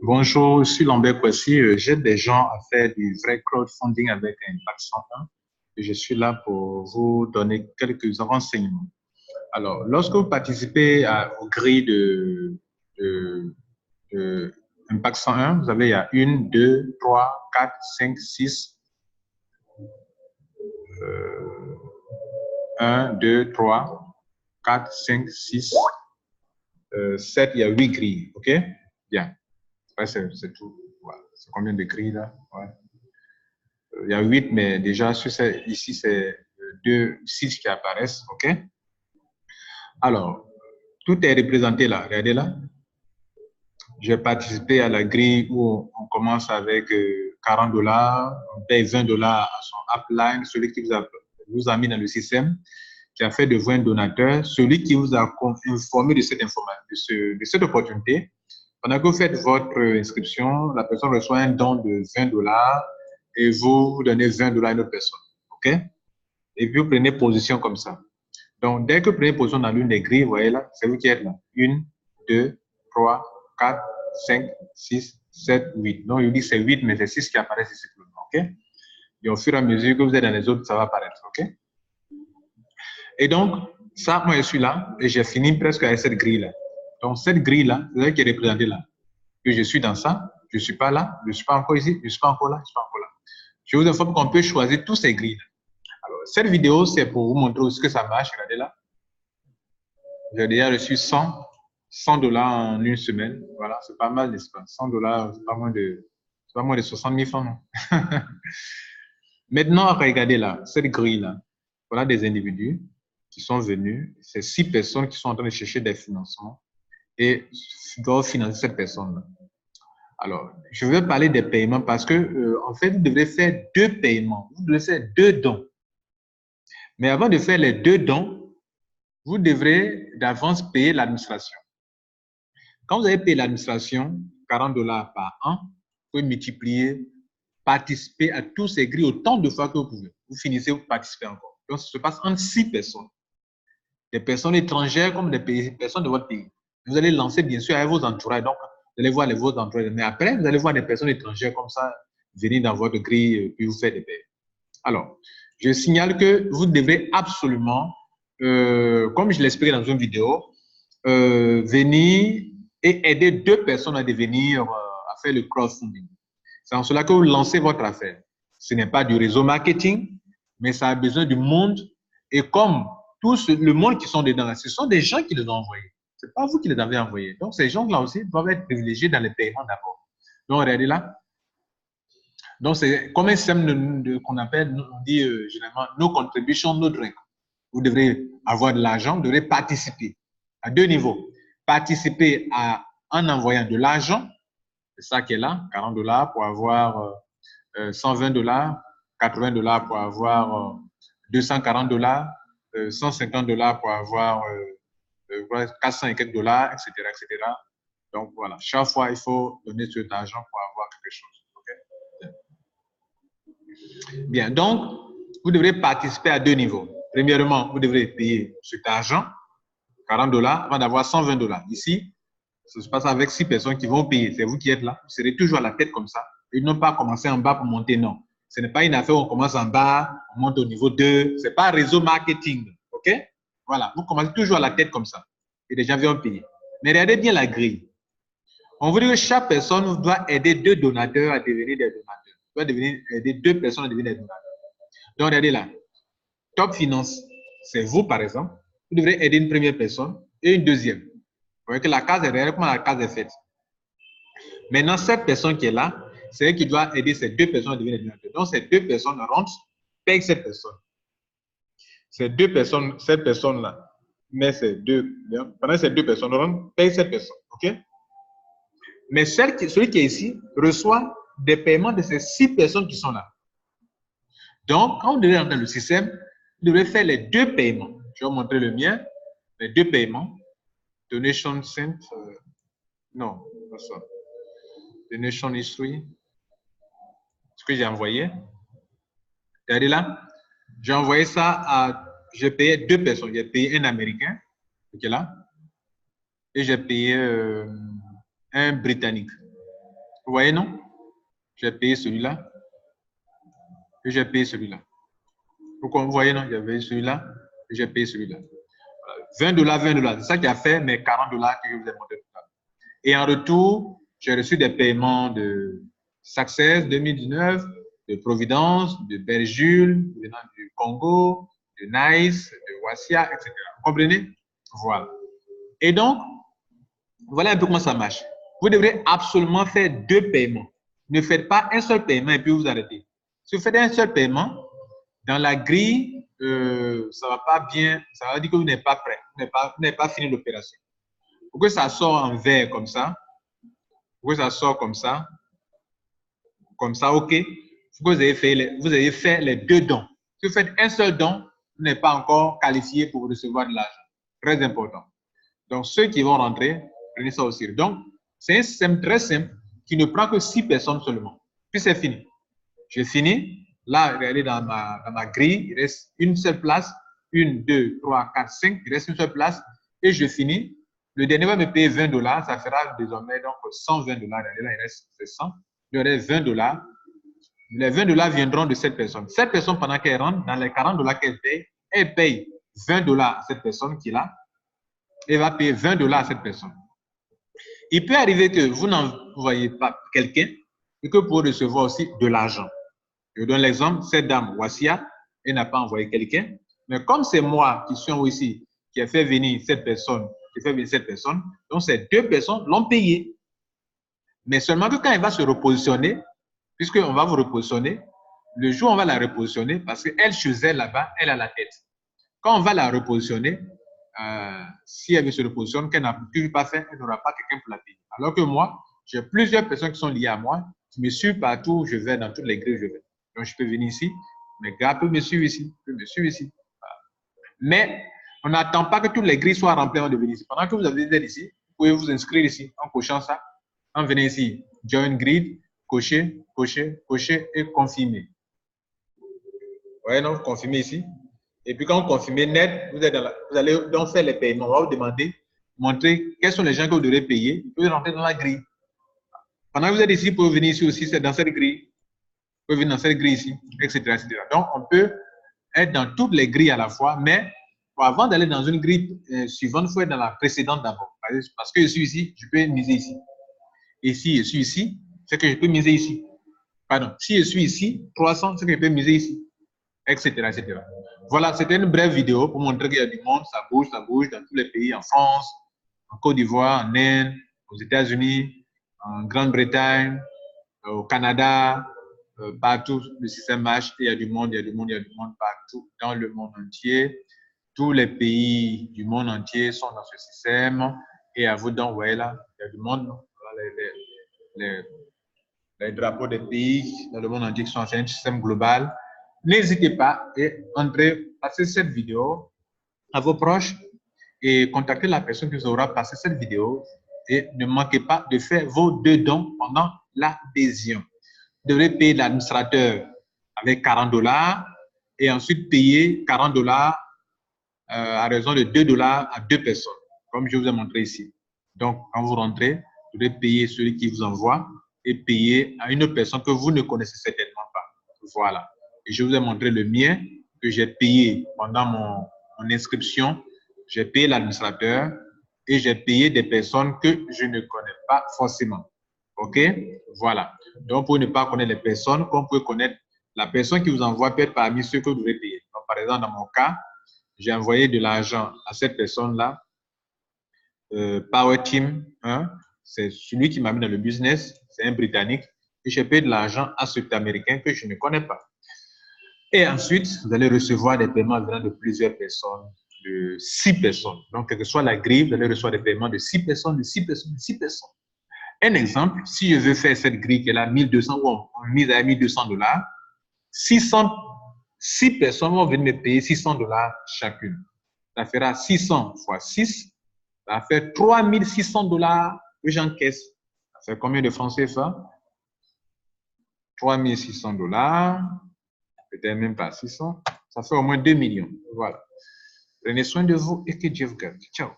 Bonjour, je suis Lambert Kwasi. J'aide des gens à faire du vrai crowdfunding avec Impact 101 et je suis là pour vous donner quelques renseignements. Alors, lorsque vous participez aux grilles de, de Impact 101, vous avez il y a 1, 2, 3, 4, 5, 6, 1, 2, 3, 4, 5, 6, 7, il y a 8 grilles. OK? Bien. Ouais, c'est tout. Voilà. C'est combien de grilles là? Ouais. Il y a 8, mais déjà, ici, c'est 6 qui apparaissent. OK? Alors, tout est représenté là. Regardez là. J'ai participé à la grille où on commence avec $40, on paye $20 à son upline, celui qui vous a mis dans le système, qui a fait de vous un donateur, celui qui vous a informé de cette information, de cette opportunité. Pendant que vous faites votre inscription, la personne reçoit un don de $20 et vous donnez $20 à une autre personne. OK? Et puis vous prenez position comme ça. Donc, dès que vous prenez position dans l'une des grilles, vous voyez là, c'est vous qui êtes là. 1, 2, 3, 4, 5, 6, 7, 8. Donc, il dit que c'est 8, mais c'est 6 qui apparaissent ici. OK? Et au fur et à mesure que vous êtes dans les autres, ça va apparaître. OK? Et donc, ça, moi, je suis là et j'ai fini presque avec cette grille-là. Donc, cette grille-là, c'est elle qui est représentée là. Que je suis dans ça, je ne suis pas là, je ne suis pas encore ici, je ne suis pas encore là, je ne suis pas encore là. Je vous informe qu'on peut choisir tous ces grilles-là. Alors, cette vidéo, c'est pour vous montrer aussi que ça marche. Regardez là. J'ai déjà reçu $100 en une semaine. Voilà, c'est pas mal, n'est-ce pas? $100, c'est pas moins de 60 000 francs, non? Maintenant, regardez là, cette grille-là. Voilà des individus qui sont venus. C'est 6 personnes qui sont en train de chercher des financements et doivent financer cette personne-là. Alors, je vais parler des paiements parce que, en fait, vous devrez faire 2 paiements. Vous devez faire 2 dons. Mais avant de faire les 2 dons, vous devrez d'avance payer l'administration. Quand vous avez payé l'administration, $40 par an, vous pouvez multiplier, participer à tous ces grilles autant de fois que vous pouvez. Vous finissez, vous participez encore. Donc, ça se passe entre 6 personnes. Des personnes étrangères comme des personnes de votre pays. Vous allez lancer, bien sûr, avec vos entourages. Donc, vous allez voir vos entourages. Mais après, vous allez voir des personnes étrangères comme ça venir dans votre grille puis vous faire des paiements. Alors, je signale que vous devrez absolument, comme je l'expliquais dans une vidéo, venir et aider 2 personnes à devenir, à faire le crowdfunding. C'est en cela que vous lancez votre affaire. Ce n'est pas du réseau marketing, mais ça a besoin du monde. Et comme le monde qui sont dedans, ce sont des gens qui les ont envoyés. Ce n'est pas vous qui les avez envoyés. Donc, ces gens-là aussi doivent être privilégiés dans les paiements d'abord. Donc, regardez là. Donc, c'est comme un système qu'on appelle, on dit généralement, no contribution, no drink. Vous devrez avoir de l'argent, vous devrez participer à 2 niveaux. Participer en envoyant de l'argent, c'est ça qui est là, $40 pour avoir $120, $80 pour avoir $240, $150 pour avoir $400 et quelques dollars, etc., etc. Donc voilà, chaque fois, il faut donner cet argent pour avoir quelque chose. Okay? Bien, donc, vous devrez participer à 2 niveaux. Premièrement, vous devrez payer cet argent, $40, avant d'avoir $120. Ici, ça se passe avec 6 personnes qui vont payer. C'est vous qui êtes là. Vous serez toujours à la tête comme ça. Ils n'ont pas commencé en bas pour monter, non. Ce n'est pas une affaire où on commence en bas, on monte au niveau 2. Ce n'est pas un réseau marketing. OK? Voilà. Vous commencez toujours à la tête comme ça. Et les gens viennent payer. Mais regardez bien la grille. On veut dire que chaque personne doit aider 2 donateurs à devenir des donateurs. Doit aider 2 personnes à devenir des donateurs. Donc, regardez là. Top Finance, c'est vous, par exemple. Vous devrez aider une première personne et une deuxième. Vous voyez que la case est réelle, comment la case est faite. Maintenant, cette personne qui est là, c'est elle qui doit aider ces 2 personnes à devenir des donateurs. Donc, ces 2 personnes rentrent, payent cette personne. Ces 2 personnes, cette personne-là, mais pendant ces 2 personnes rentrent, paye cette personne. OK? Mais celui qui est ici reçoit des paiements de ces 6 personnes qui sont là. Donc, quand vous devez rentrer dans le système, vous devez faire les 2 paiements. Je vais vous montrer le mien. Les 2 paiements. Donation sent. Non, pas ça. Donation history. Ce que j'ai envoyé. Regardez là. J'ai envoyé ça à. J'ai payé 2 personnes. J'ai payé un Américain, qui est là. Et j'ai payé un Britannique. Vous voyez, non? J'ai payé celui-là. Et j'ai payé celui-là. Vous voyez, non? J'avais celui-là. Et j'ai payé celui-là. $20, $20. C'est ça qui a fait mes $40 que je vous ai montré tout à l'heure. Et en retour, j'ai reçu des paiements de Success 2019, de Providence, de Berjul, venant du Congo, de Nice, de Wassia, etc. Vous comprenez? Voilà. Et donc, voilà un peu comment ça marche. Vous devrez absolument faire 2 paiements. Ne faites pas un seul paiement et puis vous arrêtez. Si vous faites un seul paiement, dans la grille, ça ne va pas bien, ça va dire que vous n'êtes pas prêt, vous n'avez pas fini l'opération. Pour que ça sorte en vert comme ça, ok, ok, vous avez fait les 2 dons. Si vous faites un seul don, vous n'êtes pas encore qualifié pour recevoir de l'argent. Très important. Donc, ceux qui vont rentrer, prenez ça aussi. Donc, c'est un système très simple qui ne prend que 6 personnes seulement. Puis c'est fini. J'ai fini. Là, regardez dans ma grille, il reste une seule place. 1, 2, 3, 4, 5. Il reste une seule place. Et je finis. Le dernier va me payer $20. Ça fera désormais donc $120. Regardez là, il reste 100. Il y aurait $20. Les $20 viendront de cette personne. Cette personne, pendant qu'elle rentre, dans les $40 qu'elle paye, elle paye $20 à cette personne qui est là. Elle va payer $20 à cette personne. Il peut arriver que vous n'envoyez pas quelqu'un et que pour recevoir aussi de l'argent. Je donne l'exemple, cette dame, Wassia, elle n'a pas envoyé quelqu'un. Mais comme c'est moi qui suis ici, qui a fait venir cette personne, donc ces 2 personnes l'ont payé. Mais seulement que quand elle va se repositionner, puisqu'on va vous repositionner, le jour où on va la repositionner, parce qu'elle, chez elle là-bas, elle a la tête. Quand on va la repositionner, si elle veut se repositionner, qu'elle n'a toujours pas fait, elle n'aura pas quelqu'un pour la payer. Alors que moi, j'ai plusieurs personnes qui sont liées à moi, qui me suivent partout où je vais, dans toutes les grilles où je vais. Donc, je peux venir ici, mes gars peuvent me suivre ici, Voilà. Mais on n'attend pas que toutes les grilles soient remplies avant de venir ici. Pendant que vous avez des ici, vous pouvez vous inscrire ici en cochant ça, en venant ici, join grid, cocher et confirmer. Vous voyez, non, vous confirmez ici. Et puis quand vous confirmez net, vous allez donc faire les paiements. On va vous demander, montrer quels sont les gens que vous devez payer. Vous pouvez rentrer dans la grille. Pendant que vous êtes ici, vous pouvez venir ici aussi, c'est dans cette grille. Vous pouvez venir dans cette grille ici, etc., etc. Donc, on peut être dans toutes les grilles à la fois, mais avant d'aller dans une grille suivante, il faut être dans la précédente d'abord. Parce que je suis ici, je peux miser ici. Et si je suis ici, c'est que je peux miser ici. Pardon, si je suis ici, 300, c'est que je peux miser ici, etc., etc. Voilà, c'était une brève vidéo pour montrer qu'il y a du monde, ça bouge dans tous les pays, en France, en Côte d'Ivoire, en Inde, aux États-Unis, en Grande-Bretagne, au Canada, partout, le système marche, il y a du monde partout dans le monde entier. Tous les pays du monde entier sont dans ce système. Et à vous, donc, vous voyez là, il y a du monde. Voilà, les drapeaux des pays dans le monde entier qui sont dans un système global. N'hésitez pas et passez cette vidéo à vos proches et contactez la personne qui vous aura passé cette vidéo et ne manquez pas de faire vos 2 dons pendant l'adhésion. Vous devrez payer l'administrateur avec $40 et ensuite payer $40 à raison de $2 à 2 personnes, comme je vous ai montré ici. Donc, quand vous rentrez, vous devez payer celui qui vous envoie et payer à une autre personne que vous ne connaissez certainement pas. Voilà. Et je vous ai montré le mien que j'ai payé pendant mon inscription. J'ai payé l'administrateur et j'ai payé des personnes que je ne connais pas forcément. OK? Voilà. Donc, pour ne pas connaître les personnes, comme vous pouvez connaître la personne qui vous envoie peut être parmi ceux que vous devez payer. Donc, par exemple, dans mon cas, j'ai envoyé de l'argent à cette personne-là, Power Team, hein, c'est celui qui m'a mis dans le business, c'est un Britannique, et j'ai payé de l'argent à cet Américain que je ne connais pas. Et ensuite, vous allez recevoir des paiements venant de plusieurs personnes, de 6 personnes. Donc, quelle que soit la grille, vous allez recevoir des paiements de 6 personnes, de 6 personnes, de 6 personnes. Un exemple, si je veux faire cette grille qui est là, 1200, ou on mise à $1,200, 6 personnes vont venir me payer $600 chacune. Ça fera 600 fois 6, ça fait $3,600 que j'encaisse. Ça fait combien de francs CFA? $3,600, peut-être même pas 600. Ça fait au moins 2 millions. Voilà. Prenez soin de vous et que Dieu vous garde. Ciao.